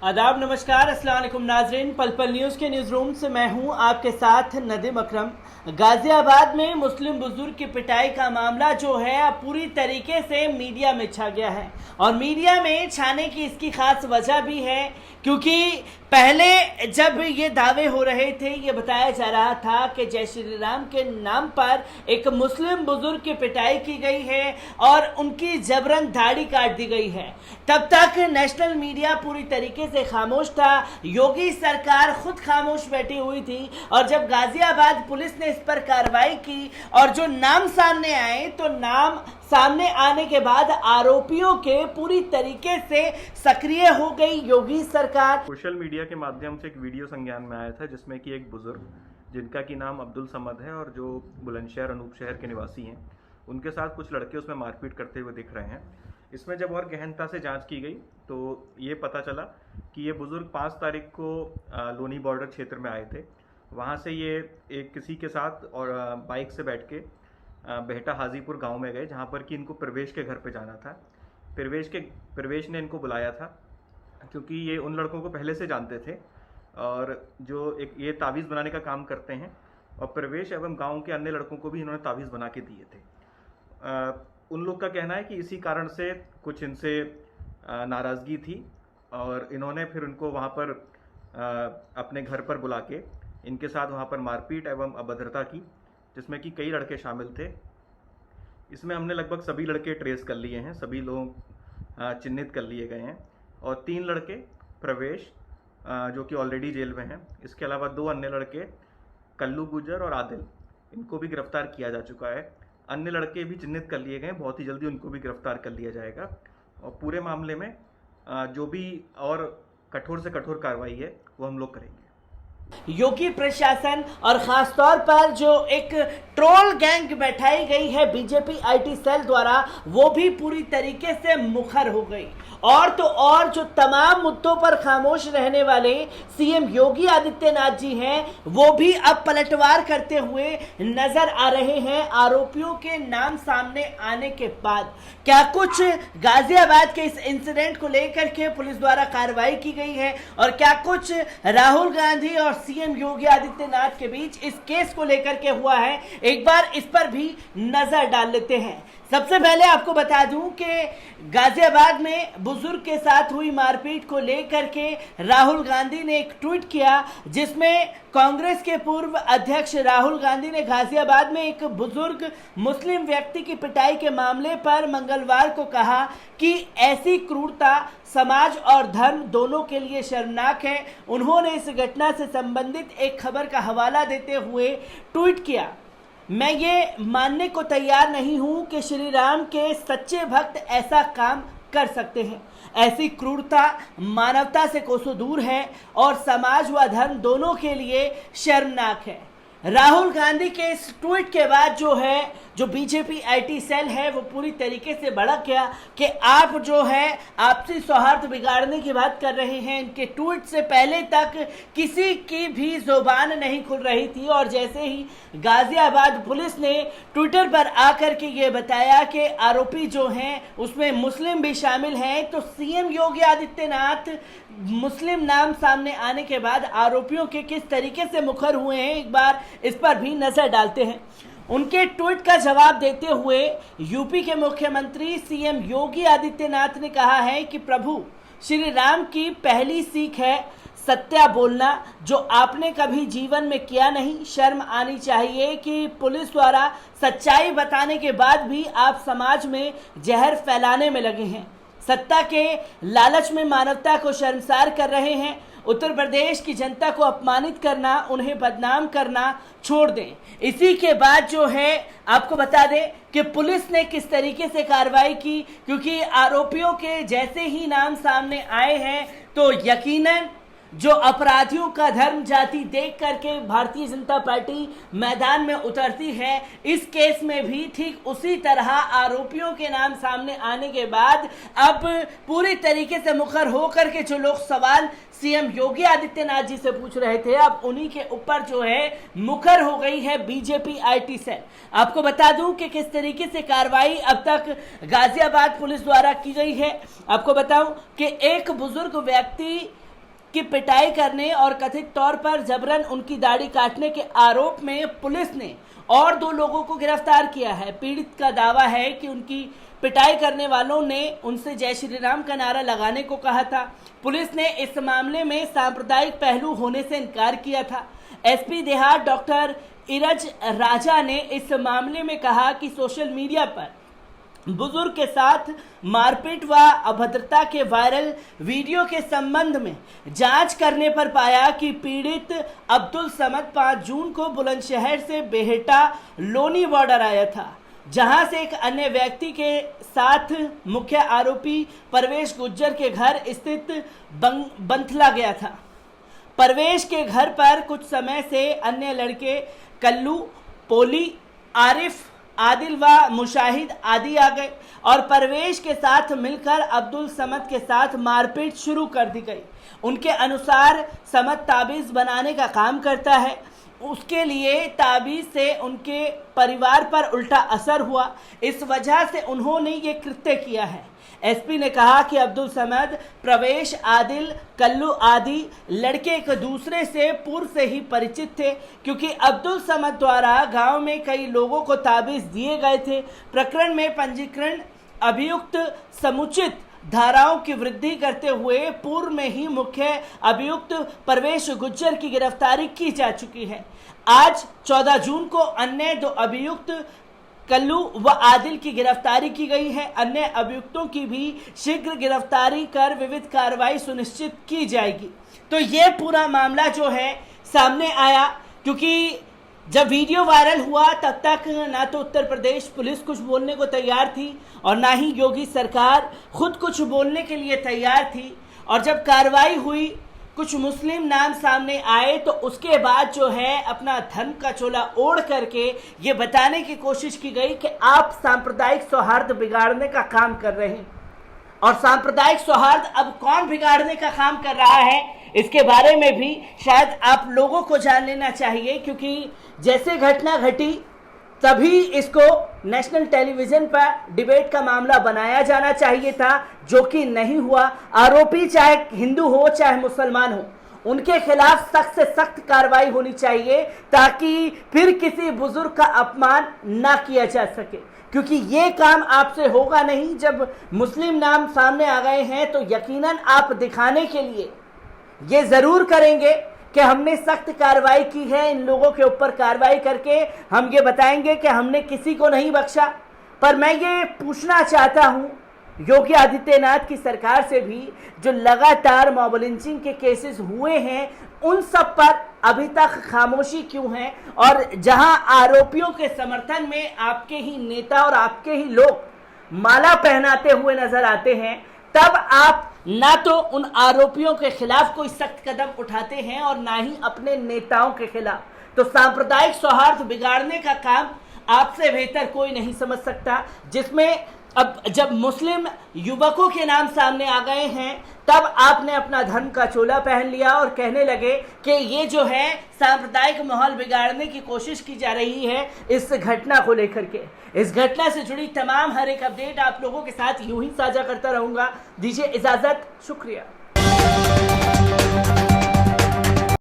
आदाब, नमस्कार, अस्सलाम वालेकुम नाजरीन। पल पल न्यूज़ के न्यूज़ रूम से मैं हूं आपके साथ नदीम अकरम। गाजियाबाद में मुस्लिम बुजुर्ग की पिटाई का मामला जो है अब पूरी तरीके से मीडिया में छा गया है और मीडिया में छाने की इसकी खास वजह भी है क्योंकि पहले जब ये दावे हो रहे थे, ये बताया जा रहा था कि जय श्री राम के नाम पर एक मुस्लिम बुजुर्ग की पिटाई की गई है और उनकी जबरन दाढ़ी काट दी गई है। तब तक नेशनल मीडिया पूरी तरीके से खामोश था, योगी सरकार खुद खामोश बैठी हुई थी और जब गाजियाबाद पुलिस ने इस पर कार्रवाई की और जो नाम सामने आए तो नाम सामने आने के बाद आरोपियों के पूरी तरीके से सक्रिय हो गई योगी सरकार। सोशल मीडिया के माध्यम से एक वीडियो संज्ञान में आया था जिसमें कि एक बुजुर्ग जिनका की नाम अब्दुल समद है और जो बुलंदशहर अनूप शहर के निवासी हैं, उनके साथ कुछ लड़के उसमें मारपीट करते हुए दिख रहे हैं। इसमें जब और गहनता से जांच की गई तो ये पता चला कि ये बुजुर्ग 5 तारीख को लोनी बॉर्डर क्षेत्र में आए थे। वहाँ से ये एक किसी के साथ और बाइक से बैठ के बेहटा हाजीपुर गांव में गए, जहाँ पर कि इनको प्रवेश के घर पे जाना था। प्रवेश ने इनको बुलाया था क्योंकि ये उन लड़कों को पहले से जानते थे और जो एक ये तावीज़ बनाने का काम करते हैं और प्रवेश एवं गांव के अन्य लड़कों को भी इन्होंने तावीज़ बना के दिए थे। उन लोग का कहना है कि इसी कारण से कुछ इनसे नाराज़गी थी और इन्होंने फिर उनको वहाँ पर अपने घर पर बुला के इनके साथ वहाँ पर मारपीट एवं अभद्रता की, जिसमें कि कई लड़के शामिल थे। इसमें हमने लगभग सभी लड़के ट्रेस कर लिए हैं, सभी लोग चिन्हित कर लिए गए हैं और 3 लड़के प्रवेश जो कि ऑलरेडी जेल में हैं, इसके अलावा 2 अन्य लड़के कल्लू गुजर और आदिल, इनको भी गिरफ्तार किया जा चुका है। अन्य लड़के भी चिन्हित कर लिए गए, बहुत ही जल्दी उनको भी गिरफ्तार कर लिया जाएगा और पूरे मामले में जो भी और कठोर से कठोर कार्रवाई है वो हम लोग करेंगे। योगी प्रशासन और खास तौर पर जो एक ट्रोल गैंग बैठाई गई है बीजेपी आईटी सेल द्वारा, वो भी पूरी तरीके से मुखर हो गई और तो और जो तमाम मुद्दों पर खामोश रहने वाले सीएम योगी आदित्यनाथ जी हैं, वो भी अब पलटवार करते हुए नजर आ रहे हैं। आरोपियों के नाम सामने आने के बाद क्या कुछ गाजियाबाद के इस इंसिडेंट को लेकर के पुलिस द्वारा कार्रवाई की गई है और क्या कुछ राहुल गांधी और सीएम योगी आदित्यनाथ के बीच इस केस को लेकर के हुआ है, एक बार इस पर भी नजर डाल लेते हैं। सबसे पहले आपको बता दूं कि गाजियाबाद में बुजुर्ग के साथ हुई मारपीट को लेकर के राहुल गांधी ने एक ट्वीट किया जिसमें कांग्रेस के पूर्व अध्यक्ष राहुल गांधी ने गाजियाबाद में एक बुजुर्ग मुस्लिम व्यक्ति की पिटाई के मामले पर मंगलवार को कहा कि ऐसी क्रूरता समाज और धर्म दोनों के लिए शर्मनाक है। उन्होंने इस घटना से संबंधित एक खबर का हवाला देते हुए ट्वीट किया, मैं ये मानने को तैयार नहीं हूं कि श्री राम के सच्चे भक्त ऐसा काम कर सकते हैं। ऐसी क्रूरता मानवता से कोसों दूर है और समाज व धर्म दोनों के लिए शर्मनाक है। राहुल गांधी के इस ट्वीट के बाद जो बीजेपी आईटी सेल है वो पूरी तरीके से भड़क गया कि आप जो है आपसी सौहार्द बिगाड़ने की बात कर रहे हैं। इनके ट्वीट से पहले तक किसी की भी जुबान नहीं खुल रही थी और जैसे ही गाजियाबाद पुलिस ने ट्विटर पर आकर के ये बताया कि आरोपी जो हैं उसमें मुस्लिम भी शामिल हैं, तो सीएम योगी आदित्यनाथ मुस्लिम नाम सामने आने के बाद आरोपियों के किस तरीके से मुखर हुए हैं, एक बार इस पर भी नजर डालते हैं। उनके ट्वीट का जवाब देते हुए यूपी के मुख्यमंत्री सीएम योगी आदित्यनाथ ने कहा है कि प्रभु श्री राम की पहली सीख है सत्य बोलना, जो आपने कभी जीवन में किया नहीं। शर्म आनी चाहिए कि पुलिस द्वारा सच्चाई बताने के बाद भी आप समाज में जहर फैलाने में लगे हैं। सत्ता के लालच में मानवता को शर्मसार कर रहे हैं। उत्तर प्रदेश की जनता को अपमानित करना, उन्हें बदनाम करना छोड़ दें। इसी के बाद जो है आपको बता दें कि पुलिस ने किस तरीके से कार्रवाई की, क्योंकि आरोपियों के जैसे ही नाम सामने आए हैं तो यकीनन जो अपराधियों का धर्म जाति देख करके भारतीय जनता पार्टी मैदान में उतरती है, इस केस में भी ठीक उसी तरह आरोपियों के नाम सामने आने के बाद अब पूरी तरीके से मुखर होकर के जो लोग सवाल सीएम योगी आदित्यनाथ जी से पूछ रहे थे, अब उन्हीं के ऊपर जो है मुखर हो गई है बीजेपी आईटी सेल। आपको बता दूं कि किस तरीके से कार्रवाई अब तक गाजियाबाद पुलिस द्वारा की गई है। आपको बताऊं कि एक बुजुर्ग व्यक्ति की पिटाई करने और कथित तौर पर जबरन उनकी दाढ़ी काटने के आरोप में पुलिस ने और 2 लोगों को गिरफ्तार किया है। पीड़ित का दावा है कि उनकी पिटाई करने वालों ने उनसे जय श्री राम का नारा लगाने को कहा था। पुलिस ने इस मामले में सांप्रदायिक पहलू होने से इनकार किया था। एसपी देहात डॉक्टर इरज राजा ने इस मामले में कहा कि सोशल मीडिया पर बुजुर्ग के साथ मारपीट व अभद्रता के वायरल वीडियो के संबंध में जांच करने पर पाया कि पीड़ित अब्दुल समद 5 जून को बुलंदशहर से बेहटा लोनी बॉर्डर आया था, जहां से एक अन्य व्यक्ति के साथ मुख्य आरोपी परवेश गुज्जर के घर स्थित बंथला गया था। परवेश के घर पर कुछ समय से अन्य लड़के कल्लू, पोली, आरिफ, आदिल व मुशाहिद आदि आ गए और परवेश के साथ मिलकर अब्दुल समद के साथ मारपीट शुरू कर दी गई। उनके अनुसार समद ताबीज़ बनाने का काम करता है, उसके लिए ताबीज़ से उनके परिवार पर उल्टा असर हुआ, इस वजह से उन्होंने ये कृत्य किया है। एसपी ने कहा कि अब्दुल समद, प्रवेश, आदिल, कल्लू आदि लड़के एक दूसरे से पूर्व से ही परिचित थे, क्योंकि अब्दुल समद द्वारा गांव में कई लोगों को ताबीज़ दिए गए थे। प्रकरण में पंजीकरण अभियुक्त समुचित धाराओं की वृद्धि करते हुए पूर्व में ही मुख्य अभियुक्त परवेश गुज्जर की गिरफ्तारी की जा चुकी है। आज 14 जून को अन्य 2 अभियुक्त कल्लू व आदिल की गिरफ्तारी की गई है। अन्य अभियुक्तों की भी शीघ्र गिरफ्तारी कर विविध कार्रवाई सुनिश्चित की जाएगी। तो ये पूरा मामला जो है सामने आया, क्योंकि जब वीडियो वायरल हुआ तब तक ना तो उत्तर प्रदेश पुलिस कुछ बोलने को तैयार थी और ना ही योगी सरकार खुद कुछ बोलने के लिए तैयार थी। और जब कार्रवाई हुई, कुछ मुस्लिम नाम सामने आए, तो उसके बाद जो है अपना धर्म का चोला ओढ़ करके ये बताने की कोशिश की गई कि आप सांप्रदायिक सौहार्द बिगाड़ने का काम कर रहे हैं। और सांप्रदायिक सौहार्द अब कौन बिगाड़ने का काम कर रहा है, इसके बारे में भी शायद आप लोगों को जान लेना चाहिए, क्योंकि जैसे घटना घटी तभी इसको नेशनल टेलीविजन पर डिबेट का मामला बनाया जाना चाहिए था, जो कि नहीं हुआ। आरोपी चाहे हिंदू हो चाहे मुसलमान हो, उनके खिलाफ सख्त से सख्त कार्रवाई होनी चाहिए, ताकि फिर किसी बुजुर्ग का अपमान ना किया जा सके। क्योंकि ये काम आपसे होगा नहीं। जब मुस्लिम नाम सामने आ गए हैं तो यकीनन आप दिखाने के लिए ये ज़रूर करेंगे कि हमने सख्त कार्रवाई की है, इन लोगों के ऊपर कार्रवाई करके हम ये बताएंगे कि हमने किसी को नहीं बख्शा। पर मैं ये पूछना चाहता हूँ योगी आदित्यनाथ की सरकार से भी, जो लगातार मॉब लिंचिंग के केसेस हुए हैं, उन सब पर अभी तक खामोशी क्यों है? और जहां आरोपियों के समर्थन में आपके ही नेता और आपके ही लोग माला पहनाते हुए नजर आते हैं, तब आप ना तो उन आरोपियों के खिलाफ कोई सख्त कदम उठाते हैं और ना ही अपने नेताओं के खिलाफ। तो सांप्रदायिक सौहार्द बिगाड़ने का काम आपसे बेहतर कोई नहीं समझ सकता, जिसमें अब जब मुस्लिम युवकों के नाम सामने आ गए हैं तब आपने अपना धर्म का चोला पहन लिया और कहने लगे कि ये जो है सांप्रदायिक माहौल बिगाड़ने की कोशिश की जा रही है इस घटना को लेकर के। इस घटना से जुड़ी तमाम हर एक अपडेट आप लोगों के साथ यूं ही साझा करता रहूंगा। दीजिए इजाजत, शुक्रिया।